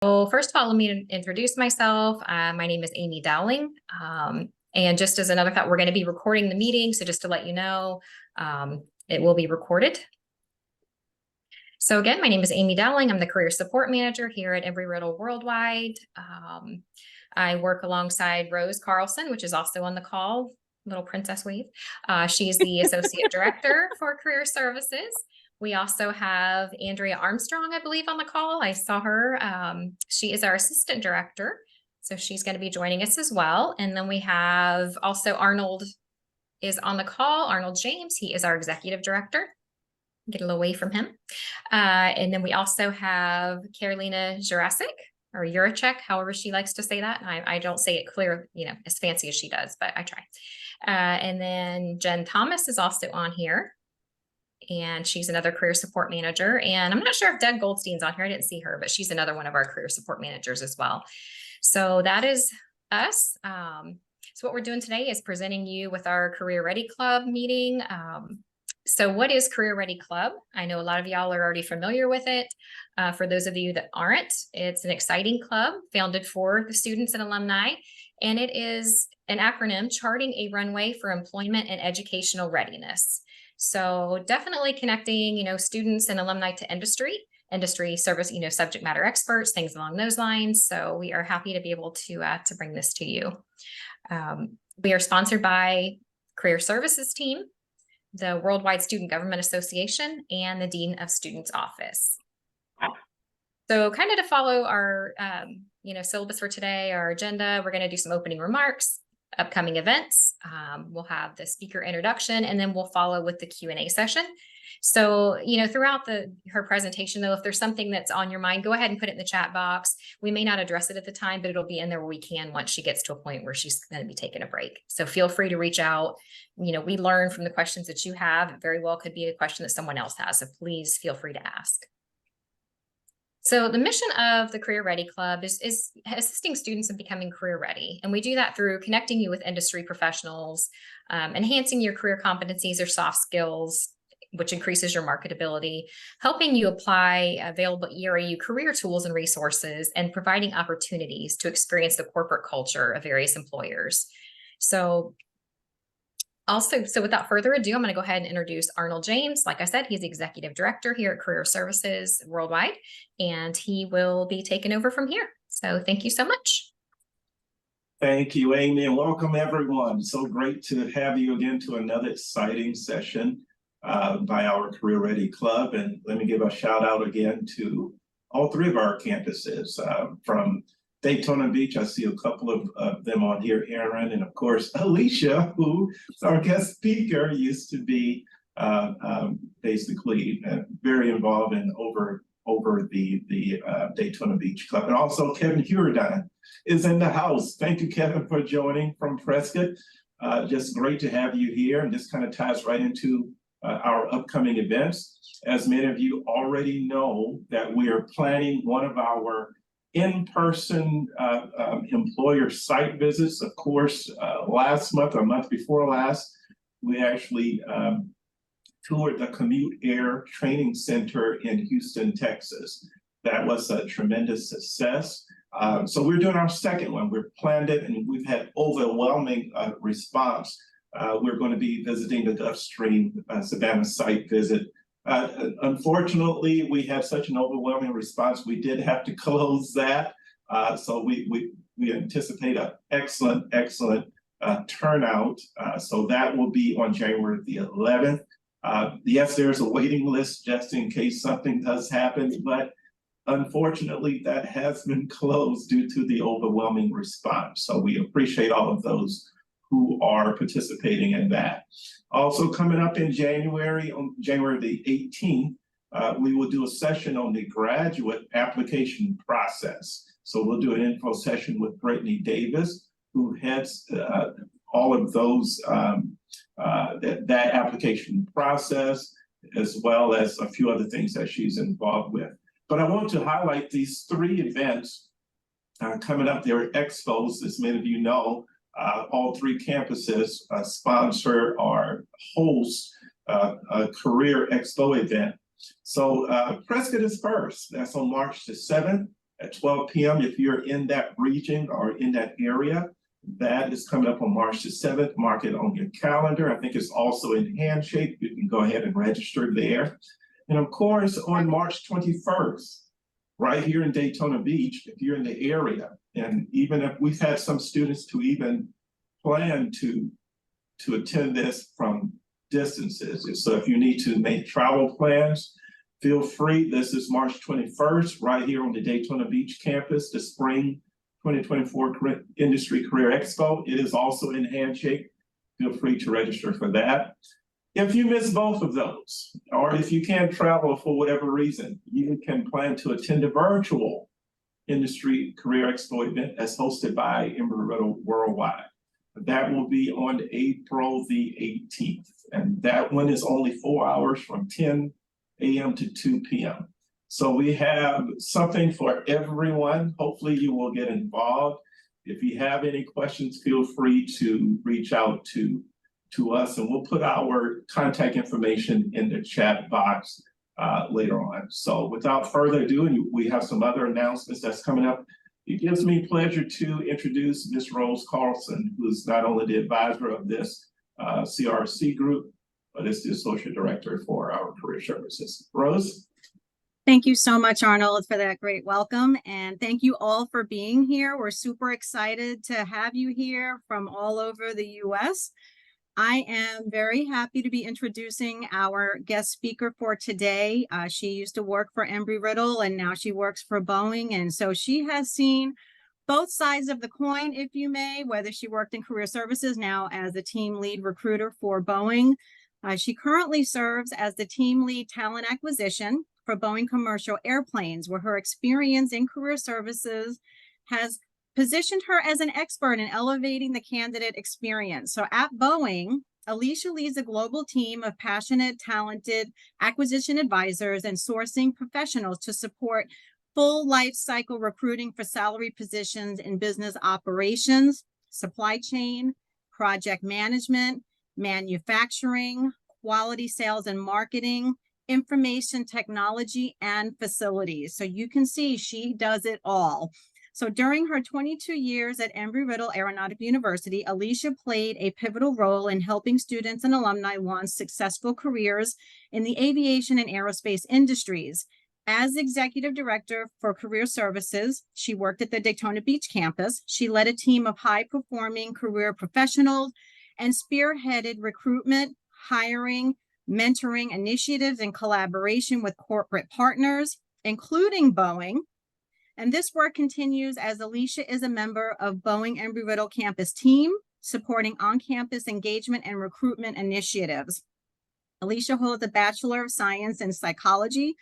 So first of all, let me introduce myself. My name is Amy Dowling. And just as another thought, we're going to be recording the meeting. So just to let you know, it will be recorded. So again, my name is Amy Dowling. I'm the Career Support Manager here at Embry-Riddle Worldwide. I work alongside Rose Carlson, which is also on the call, little princess wave. She's the Associate Director for Career Services. We also have Andrea Armstrong, I believe, on the call. I saw her. She is our Assistant Director, so she's going to be joining us as well. And then we have also Arnold is on the call, Arnold James. He is our Executive Director. Get a little away from him. And then we also have Karolina Jurasik, or Juracek, however she likes to say that. I don't say it clear, as fancy as she does, but I try. And then Jen Thomas is also on here, and she's another career support manager. And I'm not sure if Doug Goldstein's on here. I didn't see her, but she's another one of our career support managers as well. So that is us. So what we're doing today is presenting you with our Career Ready Club meeting. So what is Career Ready Club? I know a lot of y'all are already familiar with it. For those of you that aren't, it's an exciting club founded for the students and alumni, and it is an acronym charting a runway for employment and educational readiness. So definitely connecting, students and alumni to industry service, subject matter experts, things along those lines. So we are happy to be able to bring this to you. We are sponsored by Career Services Team, the Worldwide Student Government Association, and the Dean of Students Office. So kind of to follow our, syllabus for today, our agenda, we're going to do some opening remarks, upcoming events. We'll have the speaker introduction, and then we'll follow with the Q&A session. So, throughout her presentation, though, if there's something that's on your mind, go ahead and put it in the chat box. We may not address it at the time, but it'll be in there where we can once she gets to a point where she's going to be taking a break. So feel free to reach out. We learn from the questions that you have. It very well could be a question that someone else has. So please feel free to ask. So the mission of the Career Ready Club is assisting students in becoming career ready. And we do that through connecting you with industry professionals, enhancing your career competencies or soft skills, which increases your marketability, helping you apply available ERAU career tools and resources, and providing opportunities to experience the corporate culture of various employers. So without further ado, I'm going to go ahead and introduce Arnold James. Like I said, he's the Executive Director here at Career Services Worldwide, and he will be taking over from here. So thank you so much. Thank you, Amy, and welcome everyone. So great to have you again to another exciting session by our Career Ready Club. And let me give a shout out again to all three of our campuses from Daytona Beach. I see a couple of them on here, Aaron, and of course, Alicia, who is our guest speaker, used to be basically very involved in over the Daytona Beach Club. And also Kevin Huradan is in the house. Thank you, Kevin, for joining from Prescott. Just great to have you here. And this kind of ties right into our upcoming events. As many of you already know, that we are planning one of our in-person employer site visits. Of course, last month or month before last, we actually toured the C.A.R.E.E.R Training Center in Houston, Texas. That was a tremendous success. So we're doing our second one. We've planned it, and we've had overwhelming response. We're going to be visiting the Gulfstream Savannah site visit. Unfortunately, we had such an overwhelming response, we did have to close that. So we anticipate an excellent turnout. So that will be on January the 11th. Yes, there's a waiting list just in case something does happen, but unfortunately, that has been closed due to the overwhelming response. So we appreciate all of those who are participating in that. Also coming up in January, on January the 18th, we will do a session on the graduate application process. So we'll do an info session with Brittany Davis, who heads all of those, that application process, as well as a few other things that she's involved with. But I want to highlight these three events coming up. There are expos, as many of you know. All three campuses sponsor or host a career expo event. So Prescott is first. That's on March the 7th. at 12 p.m. If you're in that region or in that area, that is coming up on March the 7th. Mark it on your calendar. I think it's also in Handshake. You can go ahead and register there. And of course, on March 21st, right here in Daytona Beach, if you're in the area, and even if we've had some students to even plan to attend this from distances. So if you need to make travel plans, feel free. This is March 21st, right here on the Daytona Beach campus, the Spring 2024 Industry Career Expo. It is also in Handshake. Feel free to register for that. If you miss both of those, or if you can't travel for whatever reason, you can plan to attend a virtual Industry Career Expo event that's hosted by Embry-Riddle Worldwide. That will be on April the 18th. And that one is only 4 hours from 10 a.m. to 2 p.m. So we have something for everyone. Hopefully you will get involved. If you have any questions, feel free to reach out to us, and we'll put our contact information in the chat box later on. So without further ado, and we have some other announcements that's coming up. It gives me pleasure to introduce Ms. Rose Carlson, who's not only the advisor of this C.A.R.E.E.R group, but is the associate director for our career services. Rose? Thank you so much, Arnold, for that great welcome. And thank you all for being here. We're super excited to have you here from all over the U.S. I am very happy to be introducing our guest speaker for today. She used to work for Embry-Riddle and now she works for Boeing. And so she has seen both sides of the coin, if you may, whether she worked in career services now as the team lead recruiter for Boeing. She currently serves as the team lead talent acquisition for Boeing commercial airplanes, where her experience in career services has positioned her as an expert in elevating the candidate experience. So at Boeing, Alicia leads a global team of passionate, talented acquisition advisors and sourcing professionals to support full life cycle recruiting for salary positions in business operations, supply chain, project management, manufacturing, quality sales and marketing, information technology, and facilities. So you can see she does it all. So during her 22 years at Embry-Riddle Aeronautical University, Alicia played a pivotal role in helping students and alumni launch successful careers in the aviation and aerospace industries. As executive director for career services, she worked at the Daytona Beach campus. She led a team of high-performing career professionals and spearheaded recruitment, hiring, mentoring initiatives in collaboration with corporate partners, including Boeing. And this work continues as Alicia is a member of Boeing Embry-Riddle campus team, supporting on-campus engagement and recruitment initiatives. Alicia holds a Bachelor of Science in Psychology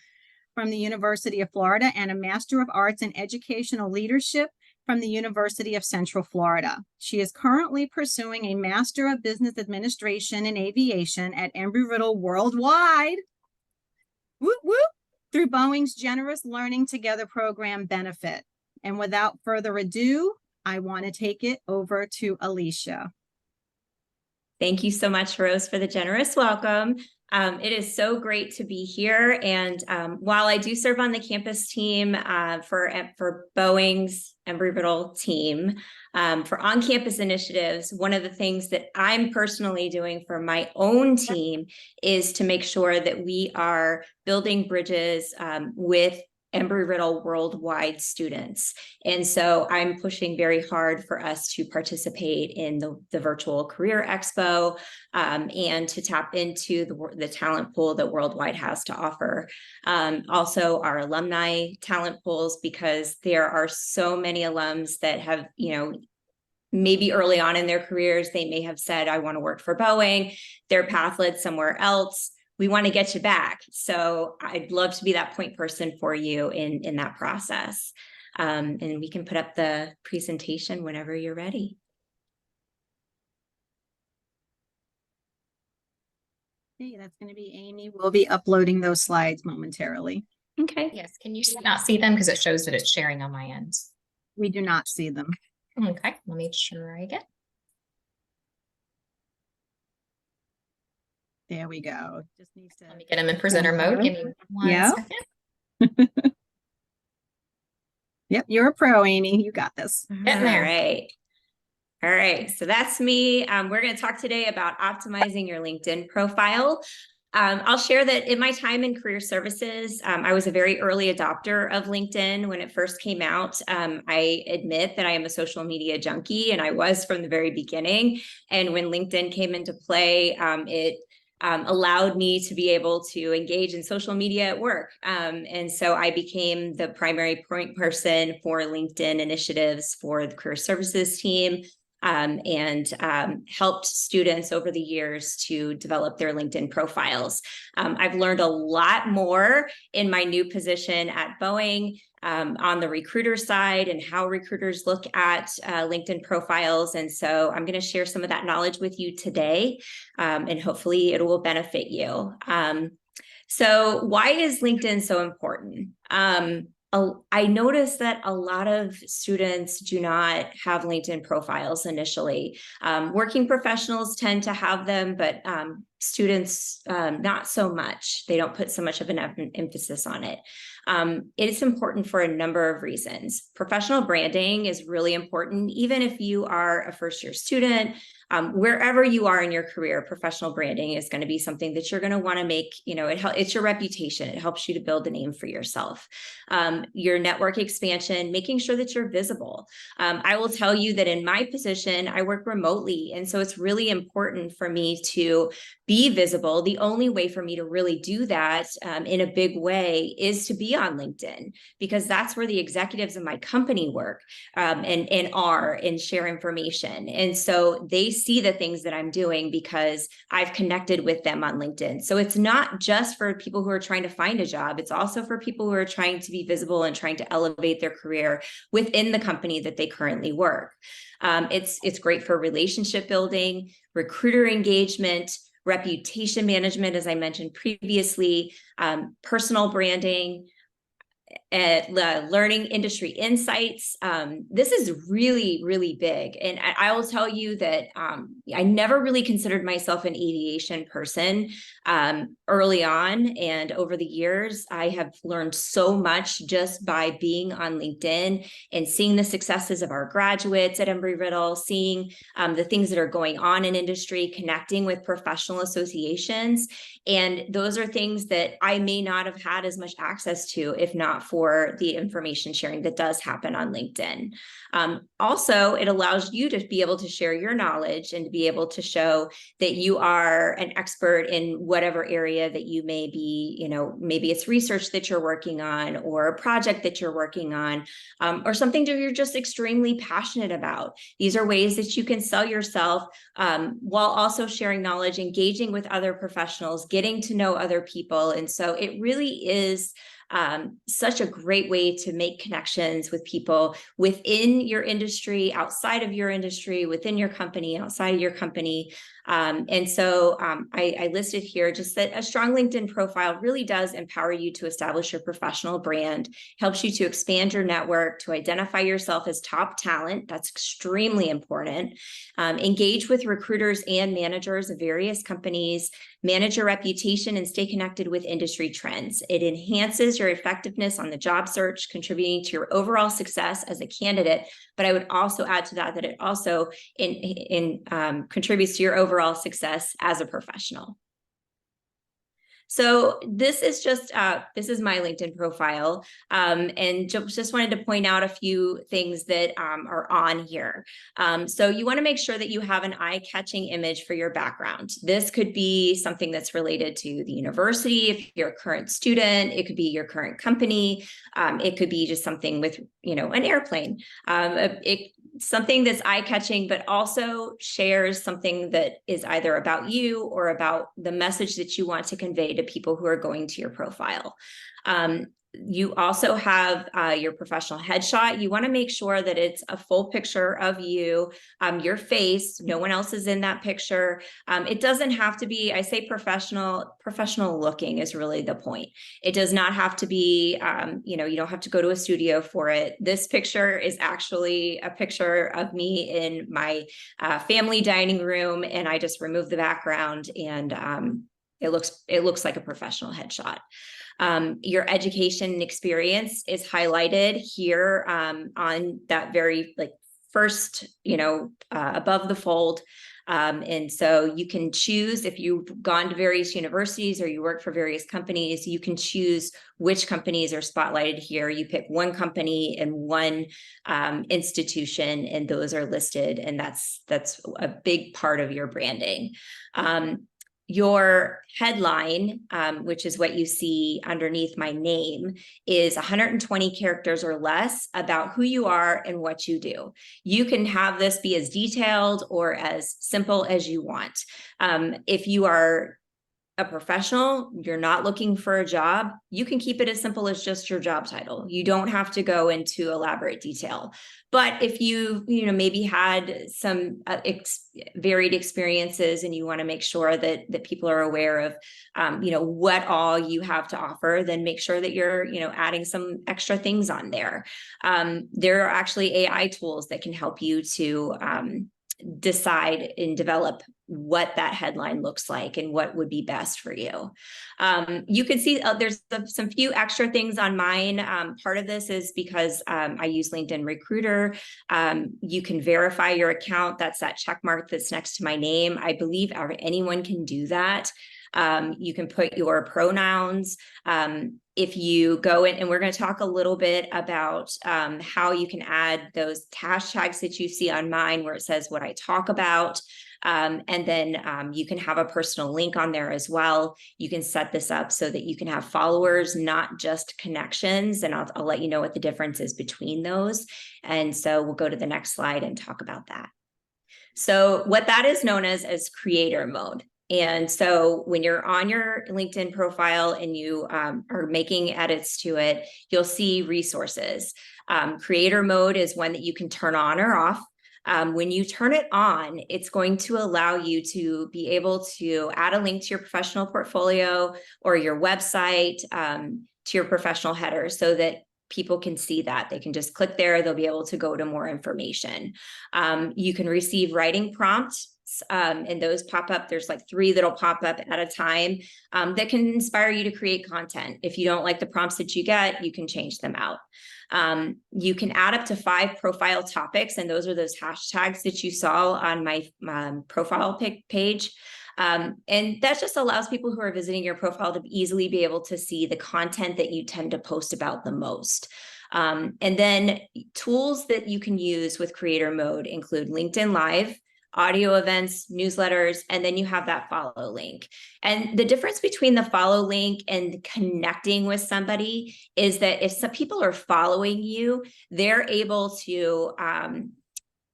from the University of Florida and a Master of Arts in Educational Leadership from the University of Central Florida. She is currently pursuing a Master of Business Administration in Aviation at Embry-Riddle Worldwide. Whoop, whoop. Through Boeing's generous Learning Together program benefit. And without further ado, I want to take it over to Alicia. Thank you so much, Rose, for the generous welcome. It is so great to be here. And while I do serve on the campus team for Boeing's Embry-Riddle team, for on-campus initiatives, one of the things that I'm personally doing for my own team is to make sure that we are building bridges with Embry-Riddle Worldwide students. And so I'm pushing very hard for us to participate in the virtual career expo and to tap into the talent pool that Worldwide has to offer. Also our alumni talent pools, because there are so many alums that have, maybe early on in their careers, they may have said, I want to work for Boeing. Their path led somewhere else. We want to get you back. So I'd love to be that point person for you in that process. And we can put up the presentation whenever you're ready. Hey, that's going to be Amy. We'll be uploading those slides momentarily. Okay. Yes, can you not see them because it shows that it's sharing on my end? We do not see them. Okay, let me try again. There we go. Just needs to Let me get them in presenter mode. Give me one second. Yep, you're a pro, Amy. You got this. Getting there. All right. So that's me. We're going to talk today about optimizing your LinkedIn profile. I'll share that in my time in career services, I was a very early adopter of LinkedIn when it first came out. I admit that I am a social media junkie, and I was from the very beginning. And when LinkedIn came into play, it allowed me to be able to engage in social media at work. And so I became the primary point person for LinkedIn initiatives for the career services team. And helped students over the years to develop their LinkedIn profiles. I've learned a lot more in my new position at Boeing on the recruiter side and how recruiters look at LinkedIn profiles. And so I'm going to share some of that knowledge with you today, and hopefully it will benefit you. So why is LinkedIn so important? I noticed that a lot of students do not have LinkedIn profiles initially. Working professionals tend to have them, but students not so much. They don't put so much of an emphasis on it. It is important for a number of reasons. Professional branding is really important, even if you are a first-year student. Wherever you are in your career, professional branding is going to be something that you're going to want to make, it's your reputation. It helps you to build a name for yourself. Your network expansion, making sure that you're visible. I will tell you that in my position, I work remotely. And so it's really important for me to be visible. The only way for me to really do that in a big way is to be on LinkedIn, because that's where the executives of my company work and are and share information. And so they see the things that I'm doing because I've connected with them on LinkedIn. So it's not just for people who are trying to find a job. It's also for people who are trying to be visible and trying to elevate their career within the company that they currently work. It's great for relationship building, recruiter engagement, reputation management, as I mentioned previously, personal branding, learning industry insights. This is really, really big. And I will tell you that I never really considered myself an aviation person early on. And over the years, I have learned so much just by being on LinkedIn and seeing the successes of our graduates at Embry-Riddle, seeing the things that are going on in industry, connecting with professional associations. And those are things that I may not have had as much access to if not for the information sharing that does happen on LinkedIn. Also, it allows you to be able to share your knowledge and to be able to show that you are an expert in whatever area that you may be, maybe it's research that you're working on or a project that you're working on, or something that you're just extremely passionate about. These are ways that you can sell yourself while also sharing knowledge, engaging with other professionals, getting to know other people. And so it really is such a great way to make connections with people within your industry, outside of your industry, within your company, outside of your company. And so I listed here just that a strong LinkedIn profile really does empower you to establish your professional brand, helps you to expand your network, to identify yourself as top talent. That's extremely important. Engage with recruiters and managers of various companies, manage your reputation, and stay connected with industry trends. It enhances your effectiveness on the job search, contributing to your overall success as a candidate. But I would also add to that it also contributes to your overall success as a professional. So this is just, this is my LinkedIn profile, and just wanted to point out a few things that are on here. So you want to make sure that you have an eye-catching image for your background. This could be something that's related to the university, if you're a current student, it could be your current company, it could be just something with, an airplane. Something that's eye-catching, but also shares something that is either about you or about the message that you want to convey to people who are going to your profile. You also have your professional headshot. You want to make sure that it's a full picture of you, your face, no one else is in that picture. It doesn't have to be, I say professional looking is really the point. It does not have to be, you don't have to go to a studio for it. This picture is actually a picture of me in my family dining room, and I just removed the background, and it looks like a professional headshot. Your education and experience is highlighted here on that very first, above the fold. And so you can choose, if you've gone to various universities or you work for various companies, you can choose which companies are spotlighted here. You pick one company and one institution, and those are listed, and that's a big part of your branding. Your headline, which is what you see underneath my name, is 120 characters or less about who you are and what you do. You can have this be as detailed or as simple as you want. If you are a professional, you're not looking for a job, you can keep it as simple as just your job title. You don't have to go into elaborate detail. But if you maybe had some varied experiences and you want to make sure that people are aware of what all you have to offer, then make sure that you're adding some extra things on there. There are actually AI tools that can help you to decide and develop what that headline looks like and what would be best for you. You can see there's some few extra things on mine. Part of this is because I use LinkedIn Recruiter. You can verify your account. That's that check mark that's next to my name. I believe anyone can do that. You can put your pronouns. If you go in, and we're going to talk a little bit about how you can add those hashtags that you see on mine where it says what I talk about. And then you can have a personal link on there as well. You can set this up so that you can have followers, not just connections. And I'll let you know what the difference is between those. And so we'll go to the next slide and talk about that. So what that is known as creator mode. And so when you're on your LinkedIn profile and you are making edits to it, you'll see resources. Creator mode is one that you can turn on or off. When you turn it on, it's going to allow you to be able to add a link to your professional portfolio or your website to your professional header so that people can see that. They can just click there. They'll be able to go to more information. You can receive writing prompts. And those pop up. There's like 3 that'll pop up at a time that can inspire you to create content. If you don't like the prompts that you get, you can change them out. You can add up to 5 profile topics, and those are those hashtags that you saw on my profile page. And that just allows people who are visiting your profile to easily be able to see the content that you tend to post about the most. And then tools that you can use with creator mode include LinkedIn Live, audio events, newsletters, and then you have that follow link. And the difference between the follow link and connecting with somebody is that if some people are following you, they're able to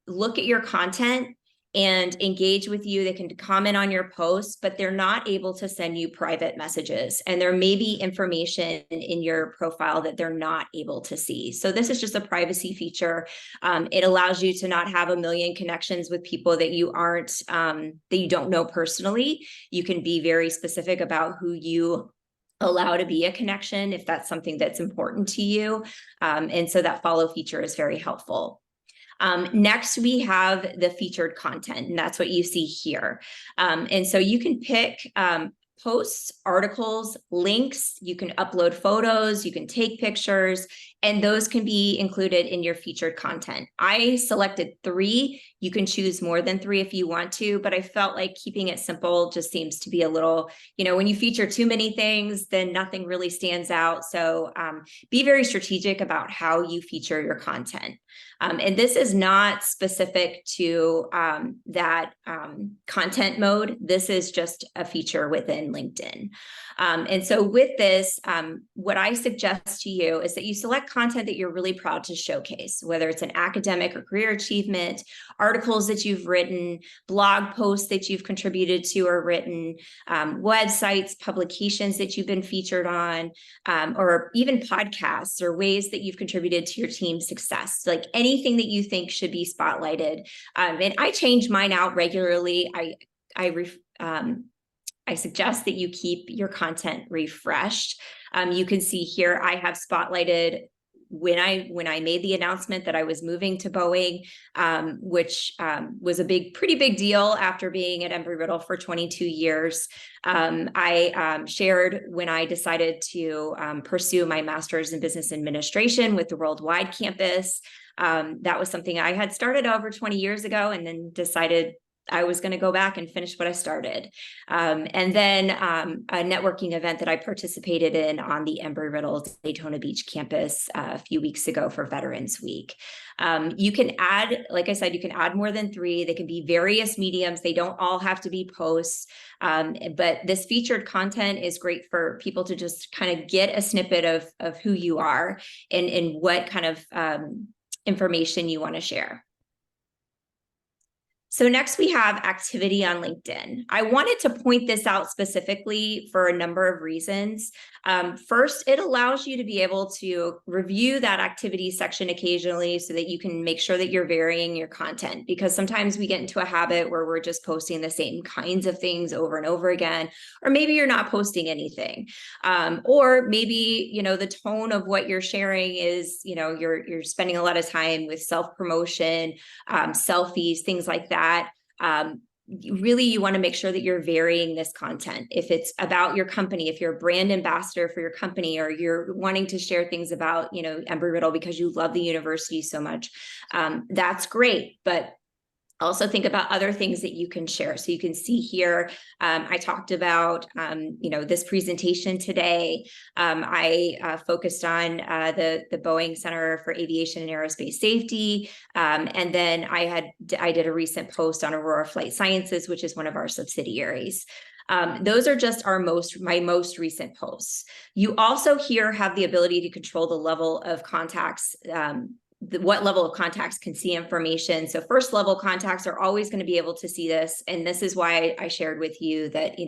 look at your content and engage with you. They can comment on your posts, but they're not able to send you private messages. And there may be information in your profile that they're not able to see. So this is just a privacy feature. It allows you to not have a million connections with people that you aren't, that you don't know personally. You can be very specific about who you allow to be a connection if that's something that's important to you. And so that follow feature is very helpful. Next, we have the featured content, and that's what you see here. And so you can pick posts, articles, links, you can upload photos, you can take pictures, and those can be included in your featured content. I selected 3. You can choose more than 3 if you want to, but I felt like keeping it simple just seems to be a little, when you feature too many things, then nothing really stands out. So be very strategic about how you feature your content. And this is not specific to that content mode. This is just a feature within LinkedIn. And so with this, what I suggest to you is that you select content that you're really proud to showcase, whether it's an academic or career achievement, articles that you've written, blog posts that you've contributed to or written, websites, publications that you've been featured on, or even podcasts or ways that you've contributed to your team's success, like anything that you think should be spotlighted. And I change mine out regularly. I suggest that you keep your content refreshed. You can see here, I have spotlighted when I made the announcement that I was moving to Boeing, which was a pretty big deal after being at Embry-Riddle for 22 years. I shared when I decided to pursue my master's in business administration with the worldwide campus. That was something I had started over 20 years ago, and then decided I was going to go back and finish what I started. And then a networking event that I participated in on the Embry-Riddle Daytona Beach campus a few weeks ago for Veterans Week. You can add, like I said, you can add more than 3. They can be various mediums. They don't all have to be posts. But this featured content is great for people to just kind of get a snippet of who you are and what kind of information you want to share. So next we have activity on LinkedIn. I wanted to point this out specifically for a number of reasons. First, it allows you to be able to review that activity section occasionally so that you can make sure that you're varying your content, because sometimes we get into a habit where we're just posting the same kinds of things over and over again, or maybe you're not posting anything. Or maybe, the tone of what you're sharing is, you're spending a lot of time with self-promotion, selfies, things like that. Really, you want to make sure that you're varying this content. If it's about your company, if you're a brand ambassador for your company, or you're wanting to share things about, Embry-Riddle because you love the university so much, that's great. But also think about other things that you can share. So you can see here, I talked about, this presentation today. I focused on the Boeing Center for Aviation and Aerospace Safety. And then I did a recent post on Aurora Flight Sciences, which is one of our subsidiaries. Those are just my most recent posts. You also here have the ability to control the level of contacts, what level of contacts can see information. So first level contacts are always going to be able to see this. And this is why I shared with you that,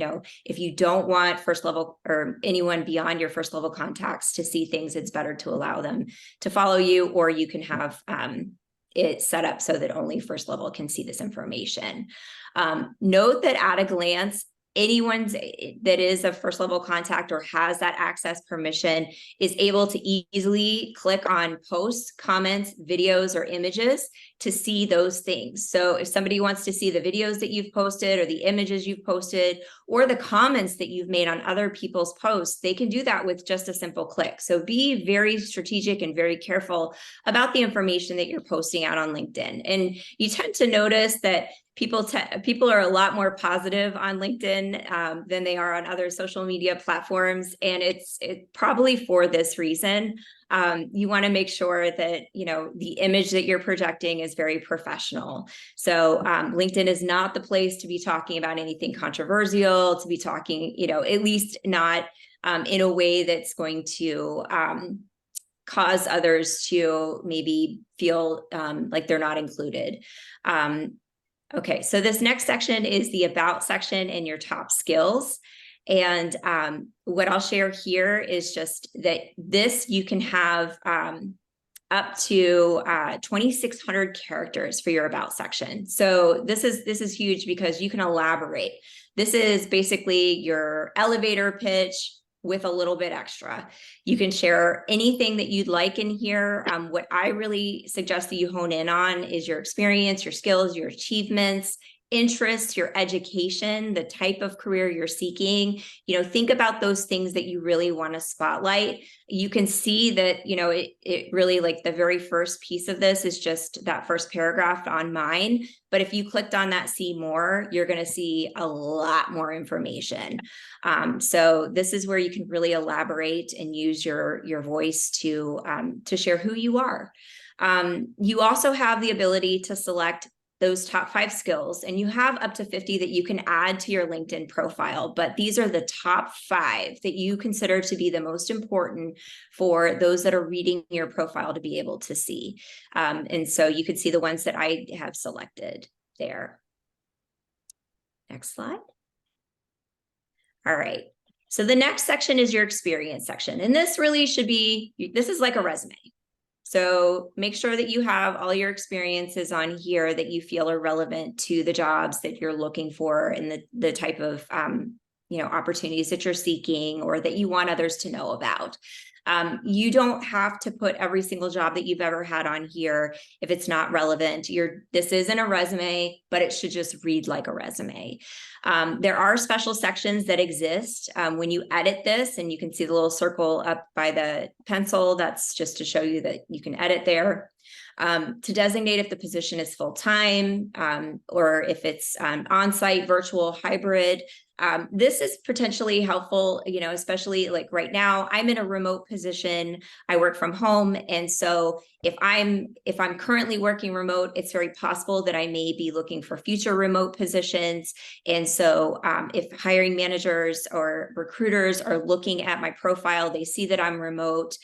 if you don't want first level or anyone beyond your first level contacts to see things, it's better to allow them to follow you, or you can have it set up so that only first level can see this information. Note that at a glance, anyone that is a first level contact or has that access permission is able to easily click on posts, comments, videos, or images to see those things. So if somebody wants to see the videos that you've posted or the images you've posted or the comments that you've made on other people's posts, they can do that with just a simple click. So be very strategic and very careful about the information that you're posting out on LinkedIn. And you tend to notice that people are a lot more positive on LinkedIn than they are on other social media platforms. And it's probably for this reason. You want to make sure that, the image that you're projecting is very professional. So LinkedIn is not the place to be talking about anything controversial, to be talking, at least not in a way that's going to cause others to maybe feel like they're not included. Okay, so this next section is the About section and your top skills. And what I'll share here is just that you can have up to 2,600 characters for your About section. So this is huge because you can elaborate. This is basically your elevator pitch with a little bit extra. You can share anything that you'd like in here. What I really suggest that you hone in on is your experience, your skills, your achievements, interests, your education, the type of career you're seeking. Think about those things that you really want to spotlight. You can see that, it really, like, the very first piece of this is just that first paragraph on mine. But if you clicked on that see more, you're going to see a lot more information. So this is where you can really elaborate and use your voice to share who you are. You also have the ability to select those top 5 skills, and you have up to 50 that you can add to your LinkedIn profile. But these are the top 5 that you consider to be the most important for those that are reading your profile to be able to see. And so you can see the ones that I have selected there. Next slide. All right. So the next section is your experience section. And this really this is like a resume. So make sure that you have all your experiences on here that you feel are relevant to the jobs that you're looking for and the type of opportunities that you're seeking or that you want others to know about. You don't have to put every single job that you've ever had on here if it's not relevant. This isn't a resume, but it should just read like a resume. There are special sections that exist when you edit this, and you can see the little circle up by the pencil. That's just to show you that you can edit there. To designate if the position is full-time or if it's on-site, virtual, hybrid. This is potentially helpful, you know, especially like right now, I'm in a remote position. I work from home. And so if I'm currently working remote, it's very possible that I may be looking for future remote positions. And so if hiring managers or recruiters are looking at my profile, they see that I'm remote,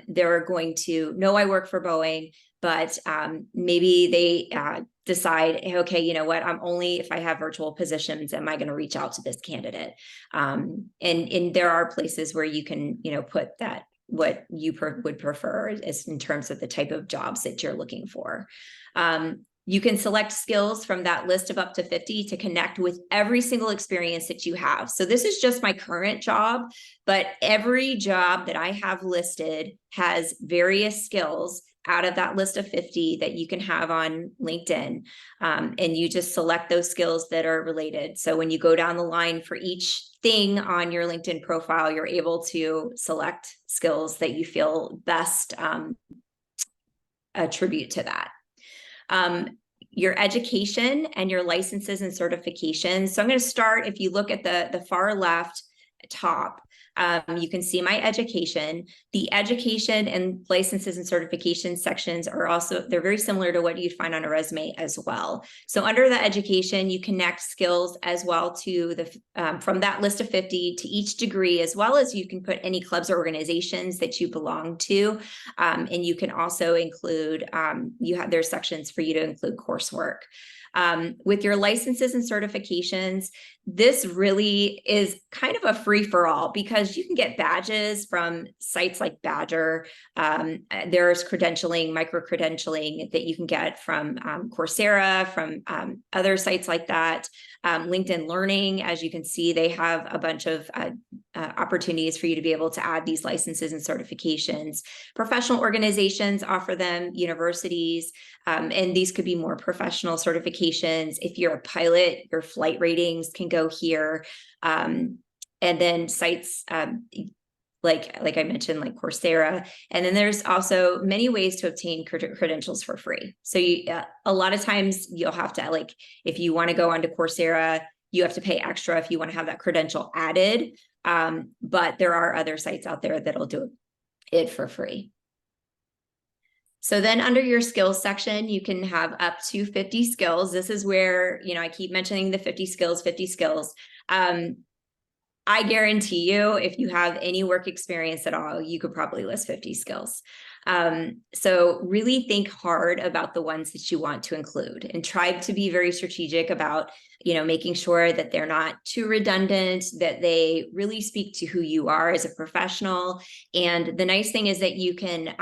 they're going to know I work for Boeing. But maybe they decide, okay, you know what, I'm only, if I have virtual positions, am I going to reach out to this candidate? And there are places where you can, you know, put that, what you would prefer is in terms of the type of jobs that you're looking for. You can select skills from that list of up to 50 to connect with every single experience that you have. So this is just my current job, but every job that I have listed has various skills out of that list of 50 that you can have on LinkedIn. And you just select those skills that are related. So when you go down the line for each thing on your LinkedIn profile, you're able to select skills that you feel best attribute to that. Your education and your licenses and certifications. So I'm going to start, if you look at the far left top, you can see my education. The education and licenses and certification sections are also, they're very similar to what you'd find on a resume as well. So under the education, you connect skills as well to the, from that list of 50 to each degree, as well as you can put any clubs or organizations that you belong to. And you can also include, there's sections for you to include coursework. With your licenses and certifications, this really is kind of a free-for-all because you can get badges from sites like Badger. There's credentialing, micro-credentialing that you can get from Coursera, from other sites like that. LinkedIn Learning, as you can see, they have a bunch of opportunities for you to be able to add these licenses and certifications. Professional organizations offer them, universities, and these could be more professional certifications. If you're a pilot, your flight ratings can go here. And then sites like I mentioned, like Coursera. And then there's also many ways to obtain credentials for free. So a lot of times you'll have to, like, if you want to go onto Coursera, you have to pay extra if you want to have that credential added. But there are other sites out there that'll do it for free. So then under your skills section, you can have up to 50 skills. This is where, you know, I keep mentioning the 50 skills, 50 skills. I guarantee you, if you have any work experience at all, you could probably list 50 skills. So really think hard about the ones that you want to include and try to be very strategic about, you know, making sure that they're not too redundant, that they really speak to who you are as a professional. And the nice thing is that you can,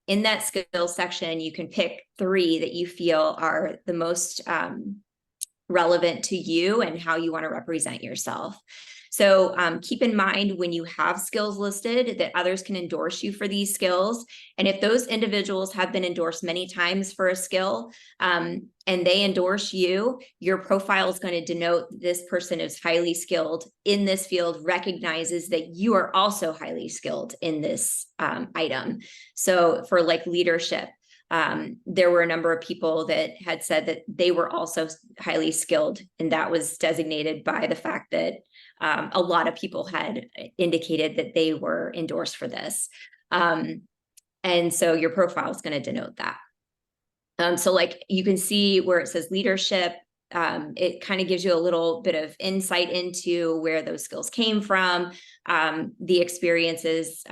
in that skills section, you can pick 3 that you feel are the most relevant to you and how you want to represent yourself. So keep in mind when you have skills listed that others can endorse you for these skills. And if those individuals have been endorsed many times for a skill and they endorse you, your profile is going to denote this person is highly skilled in this field, recognizes that you are also highly skilled in this item. So for like leadership, there were a number of people that had said that they were also highly skilled, and that was designated by the fact that a lot of people had indicated that they were endorsed for this. And so your profile is going to denote that. So like you can see where it says leadership, it kind of gives you a little bit of insight into where those skills came from, the experiences,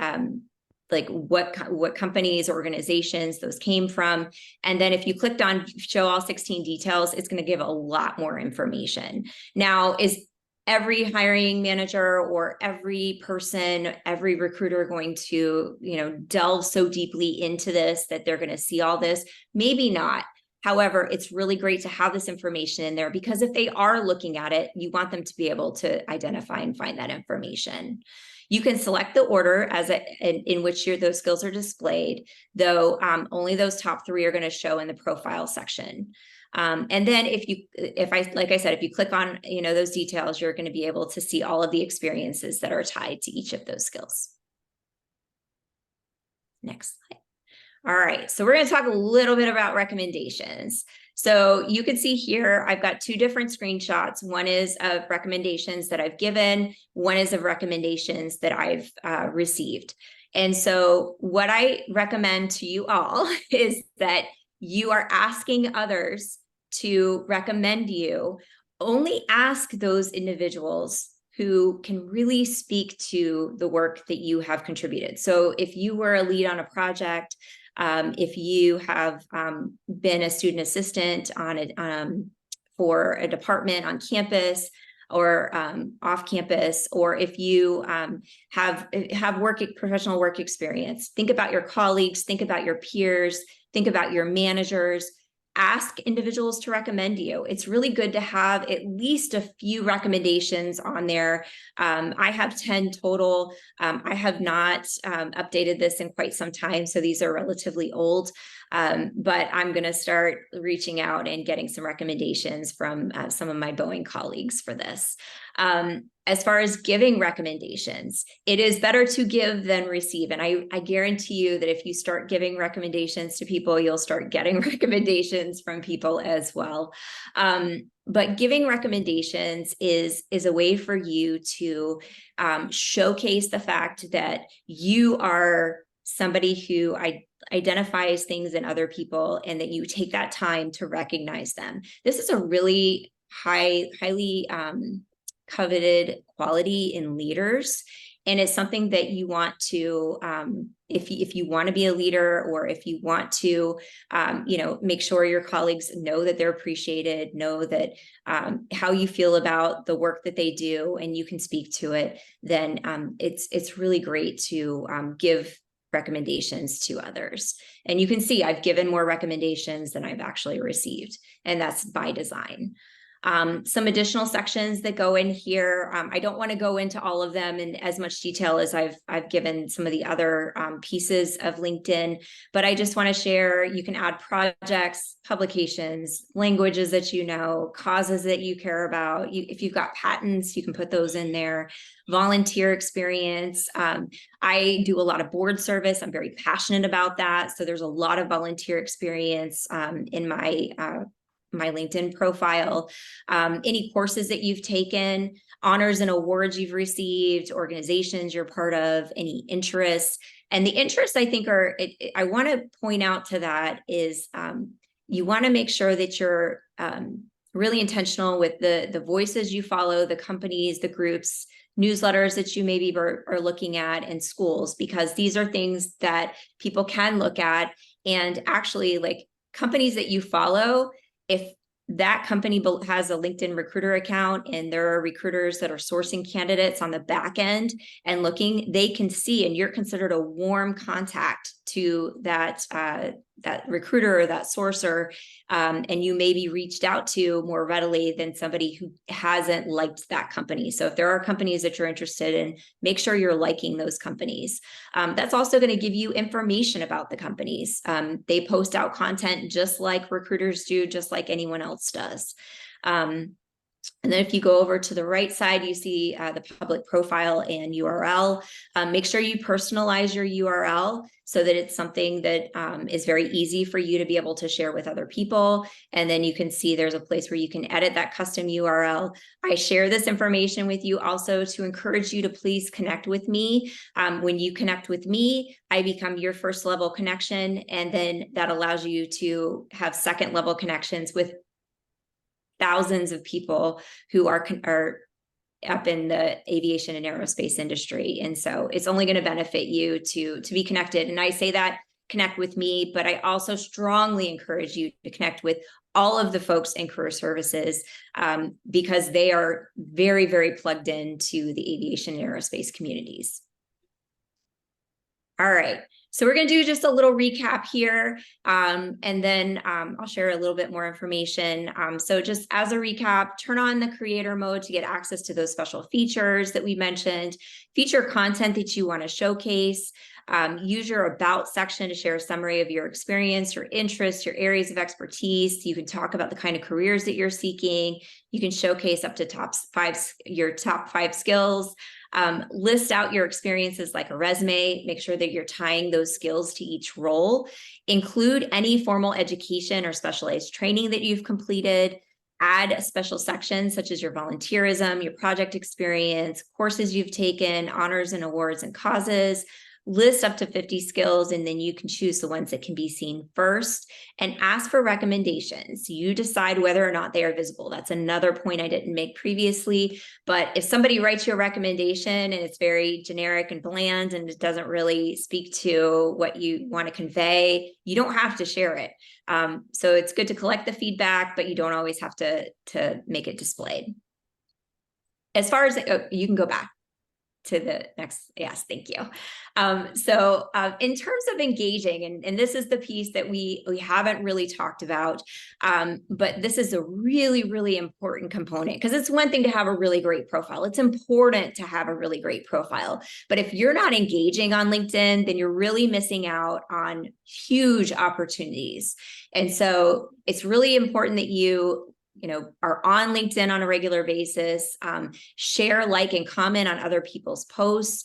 like what companies, organizations those came from. And then if you clicked on show all 16 details, it's going to give a lot more information. Now, is every hiring manager or every person, every recruiter going to, you know, delve so deeply into this that they're going to see all this? Maybe not. However, it's really great to have this information in there because if they are looking at it, you want them to be able to identify and find that information. You can select the order in which those skills are displayed, though only those top 3 are going to show in the profile section. And then like I said, if you click on, those details, you're going to be able to see all of the experiences that are tied to each of those skills. Next slide. All right, so we're going to talk a little bit about recommendations. So you can see here, I've got 2 different screenshots. One is of recommendations that I've given. One is of recommendations that I've received. And so what I recommend to you all is that you are asking others to recommend you. Only ask those individuals who can really speak to the work that you have contributed. So if you were a lead on a project, if you have been a student assistant for a department on campus or off campus, or if you have professional work experience, think about your colleagues, think about your peers, think about your managers. Ask individuals to recommend you. It's really good to have at least a few recommendations on there. I have 10 total. I have not updated this in quite some time, so these are relatively old. But I'm going to start reaching out and getting some recommendations from some of my Boeing colleagues for this. As far as giving recommendations, it is better to give than receive. And I guarantee you that if you start giving recommendations to people, you'll start getting recommendations from people as well. But giving recommendations is a way for you to showcase the fact that you are somebody who identifies things in other people and that you take that time to recognize them. This is a really highly coveted quality in leaders. And it's something that you want to, if you want to be a leader, or if you want to, make sure your colleagues know that they're appreciated, know that how you feel about the work that they do, and you can speak to it, then it's really great to give recommendations to others. And you can see I've given more recommendations than I've actually received, and that's by design. Some additional sections that go in here. I don't want to go into all of them in as much detail as I've given some of the other pieces of LinkedIn, but I just want to share, you can add projects, publications, languages that you know, causes that you care about. If you've got patents, you can put those in there. Volunteer experience. I do a lot of board service. I'm very passionate about that. So there's a lot of volunteer experience in my LinkedIn profile. Any courses that you've taken, honors and awards you've received, organizations you're part of, any interests. And the interests, I think, I want to point out to that is you want to make sure that you're really intentional with the voices you follow, the companies, the groups, newsletters that you maybe are looking at, in schools, because these are things that people can look at. And actually, like, companies that you follow, if that company has a LinkedIn recruiter account and there are recruiters that are sourcing candidates on the back end and looking, they can see, and you're considered a warm contact to that recruiter or that sourcer, and you may be reached out to more readily than somebody who hasn't liked that company. So if there are companies that you're interested in, make sure you're liking those companies. That's also going to give you information about the companies. They post out content just like recruiters do, just like anyone else does. And then if you go over to the right side, you see the public profile and URL. Make sure you personalize your URL so that it's something that is very easy for you to be able to share with other people. And then you can see there's a place where you can edit that custom URL. I share this information with you also to encourage you to please connect with me. When you connect with me, I become your first level connection. And then that allows you to have second level connections with thousands of people who are up in the aviation and aerospace industry. And so it's only going to benefit you to be connected. And I say that connect with me, but I also strongly encourage you to connect with all of the folks in career services, because they are very, very plugged into the aviation and aerospace communities. All right. So we're going to do just a little recap here, and then I'll share a little bit more information. So just as a recap, turn on the creator mode to get access to those special features that we mentioned, feature content that you want to showcase, use your about section to share a summary of your experience, your interests, your areas of expertise. You can talk about the kind of careers that you're seeking. You can showcase up to your top five skills. List out your experiences like a resume, make sure that you're tying those skills to each role, include any formal education or specialized training that you've completed, add a special section such as your volunteerism, your project experience, courses you've taken, honors and awards and causes. List up to 50 skills, and then you can choose the ones that can be seen first and ask for recommendations. You decide whether or not they are visible. That's another point I didn't make previously, but if somebody writes you a recommendation and it's very generic and bland and it doesn't really speak to what you want to convey, you don't have to share it. So it's good to collect the feedback, but you don't always have to make it displayed. As far as, you can go back to the next. Yes, thank you. So in terms of engaging, and this is the piece that we haven't really talked about, but this is a really, really important component, because it's one thing to have a really great profile. It's important to have a really great profile. But if you're not engaging on LinkedIn, then you're really missing out on huge opportunities. And so it's really important that you are on LinkedIn on a regular basis, share, like, and comment on other people's posts,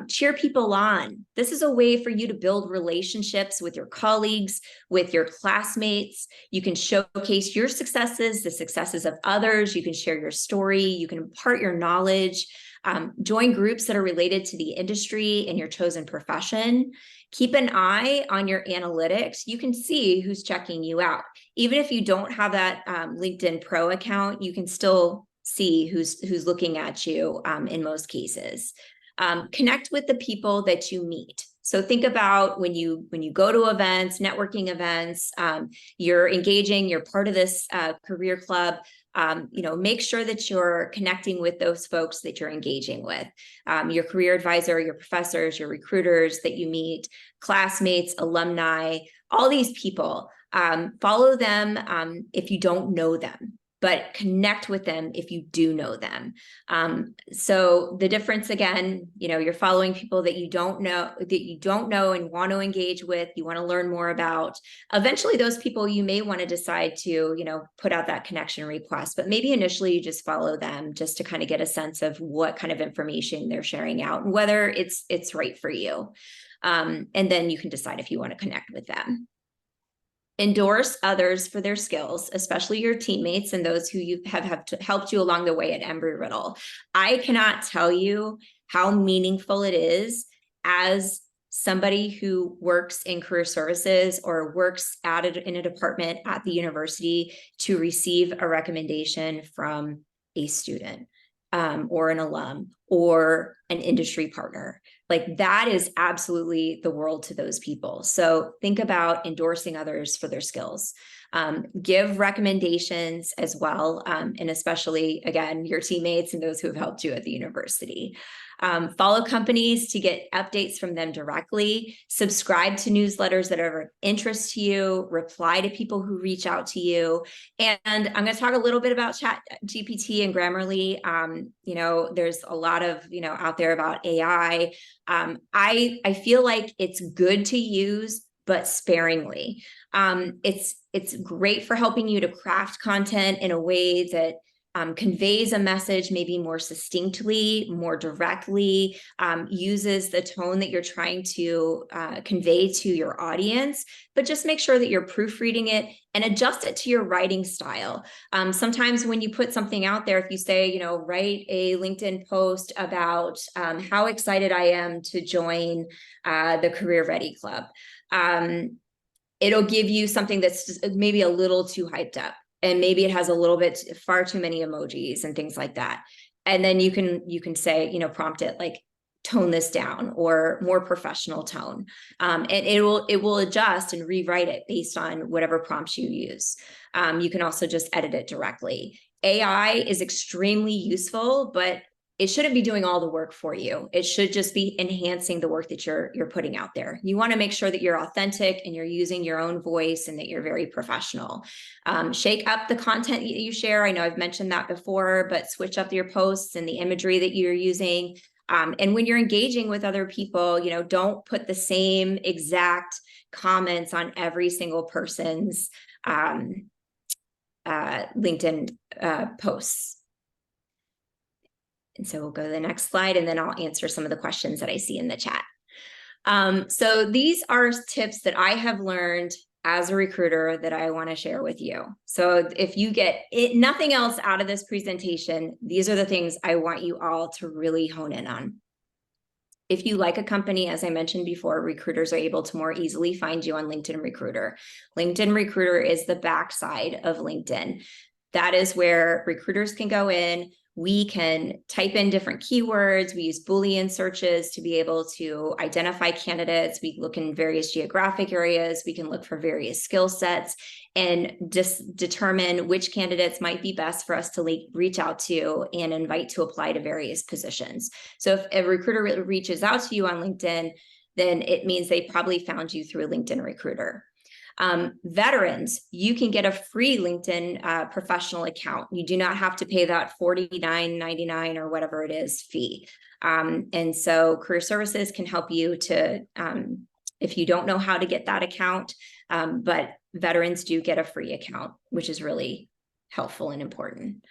cheer people on. This is a way for you to build relationships with your colleagues, with your classmates. You can showcase your successes, the successes of others. You can share your story. You can impart your knowledge. Join groups that are related to the industry and your chosen profession. Keep an eye on your analytics. You can see who's checking you out. Even if you don't have that LinkedIn Pro account, you can still see who's looking at you in most cases. Connect with the people that you meet. So think about when you go to events, networking events, you're engaging, you're part of this career club. Make sure that you're connecting with those folks that you're engaging with, your career advisor, your professors, your recruiters that you meet, classmates, alumni, all these people. Follow them if you don't know them, but connect with them if you do know them. So the difference, again, you're following people that you don't know and want to engage with, you want to learn more about. Eventually, those people you may want to decide to, put out that connection request, but maybe initially you just follow them just to kind of get a sense of what kind of information they're sharing out and whether it's right for you. And then you can decide if you want to connect with them. Endorse others for their skills, especially your teammates and those who have helped you along the way at Embry-Riddle. I cannot tell you how meaningful it is as somebody who works in career services or works in a department at the university to receive a recommendation from a student or an alum or an industry partner. Like, that is absolutely the world to those people. So think about endorsing others for their skills. Give recommendations as well, and especially, again, your teammates and those who have helped you at the university. Follow companies to get updates from them directly. Subscribe to newsletters that are of interest to you. Reply to people who reach out to you. And I'm going to talk a little bit about ChatGPT and Grammarly. There's a lot of out there about AI. I feel like it's good to use, but sparingly. It's great for helping you to craft content in a way that conveys a message maybe more succinctly, more directly, uses the tone that you're trying to convey to your audience, but just make sure that you're proofreading it and adjust it to your writing style. Sometimes when you put something out there, if you say, write a LinkedIn post about how excited I am to join the C.A.R.E.E.R Club, it'll give you something that's just maybe a little too hyped up. And maybe it has a little bit far too many emojis and things like that. And then you can say, prompt it like, tone this down, or more professional tone. And it will adjust and rewrite it based on whatever prompts you use. You can also just edit it directly. AI is extremely useful, but it shouldn't be doing all the work for you. It should just be enhancing the work that you're putting out there. You want to make sure that you're authentic and you're using your own voice and that you're very professional. Shake up the content that you share. I know I've mentioned that before, but switch up your posts and the imagery that you're using. And when you're engaging with other people, you know, don't put the same exact comments on every single person's LinkedIn posts. And so we'll go to the next slide, and then I'll answer some of the questions that I see in the chat. So these are tips that I have learned as a recruiter that I want to share with you. So if you get nothing else out of this presentation, these are the things I want you all to really hone in on. If you like a company, as I mentioned before, recruiters are able to more easily find you on LinkedIn Recruiter. LinkedIn Recruiter is the backside of LinkedIn. That is where recruiters can go in. We can type in different keywords. We use Boolean searches to be able to identify candidates. We look in various geographic areas. We can look for various skill sets and just determine which candidates might be best for us to reach out to and invite to apply to various positions. So if a recruiter reaches out to you on LinkedIn, then it means they probably found you through a LinkedIn Recruiter. Veterans, you can get a free LinkedIn professional account. You do not have to pay that $49.99 or whatever it is fee. And so Career Services can help you to, if you don't know how to get that account, but veterans do get a free account, which is really helpful and important.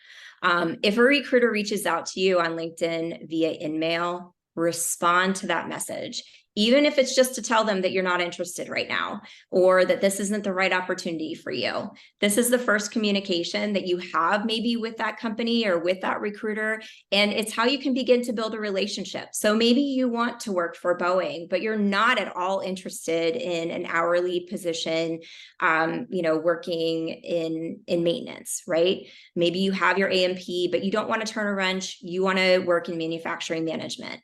If a recruiter reaches out to you on LinkedIn via InMail, respond to that message. Even if it's just to tell them that you're not interested right now, or that this isn't the right opportunity for you. This is the first communication that you have maybe with that company or with that recruiter, and it's how you can begin to build a relationship. So maybe you want to work for Boeing, but you're not at all interested in an hourly position, you know, working in maintenance, right? Maybe you have your AMP, but you don't want to turn a wrench. You want to work in manufacturing management.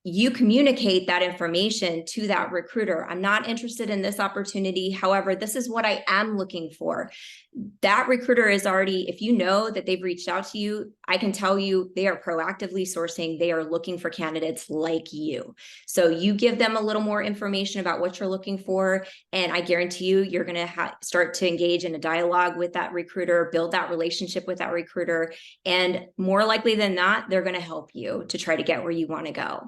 You communicate that information to that recruiter. I'm not interested in this opportunity. However, this is what I am looking for. That recruiter is already, if you know that they've reached out to you, I can tell you they are proactively sourcing. They are looking for candidates like you. So you give them a little more information about what you're looking for, and I guarantee you, you're going to start to engage in a dialogue with that recruiter, build that relationship with that recruiter, and more likely than not, they're going to help you to try to get where you want to go.